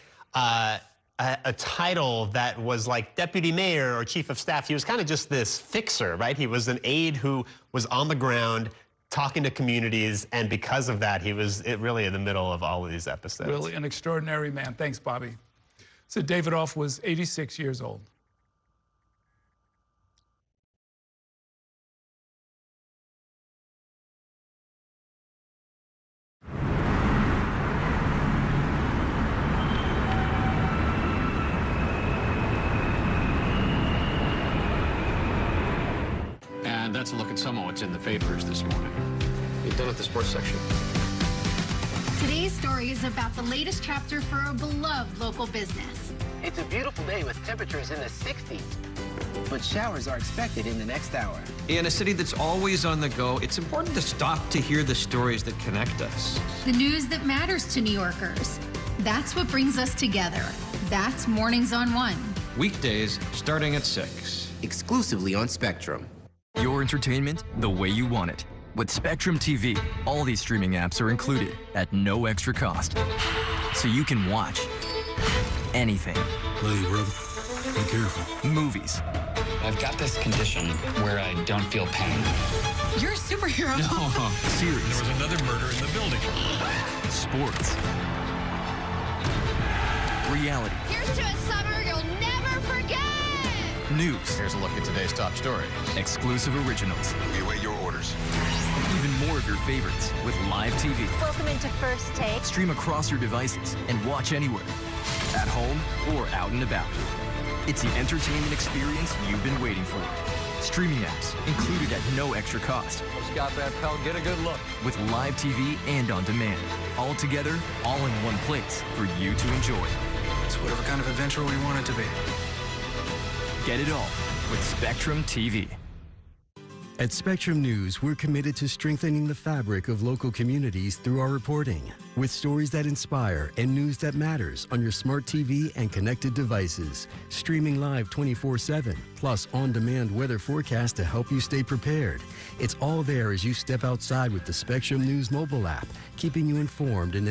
title that was like deputy mayor or chief of staff. He was kind of just this fixer, right? He was an aide who was on the ground talking to communities, and because of that, he was really in the middle of all of these episodes. Really an extraordinary man. Thanks, Bobby. So Davidoff was 86 years old. And that's a look at some of what's in the papers this morning. You're done at the sports section. Today's story is about the latest chapter for a beloved local business. It's a beautiful day with temperatures in the 60s, but showers are expected in the next hour. In a city that's always on the go, it's important to stop to hear the stories that connect us. The news that matters to New Yorkers. That's what brings us together. That's Mornings on One. Weekdays starting at 6. Exclusively on Spectrum. Your entertainment the way you want it. With Spectrum TV, all these streaming apps are included at no extra cost. So you can watch anything. Hey, brother. Be careful. Movies. I've got this condition where I don't feel pain. You're a superhero. No. Series. There was another murder in the building. Sports. Reality. Here's to a summer you'll never forget. News. Here's a look at today's top stories. Exclusive originals. We await your orders. Even more of your favorites with live TV. Welcome into First Take. Stream across your devices and watch anywhere. At home or out and about. It's the entertainment experience you've been waiting for. Streaming apps included at no extra cost. Who's got that, pal? Get a good look. With live TV and on demand. All together, all in one place for you to enjoy. It's whatever kind of adventure we want it to be. Get it all with Spectrum TV. At Spectrum News, we're committed to strengthening the fabric of local communities through our reporting, with stories that inspire and news that matters on your smart TV and connected devices, streaming live 24/7, plus on-demand weather forecast to help you stay prepared. It's all there as you step outside with the Spectrum News mobile app, keeping you informed and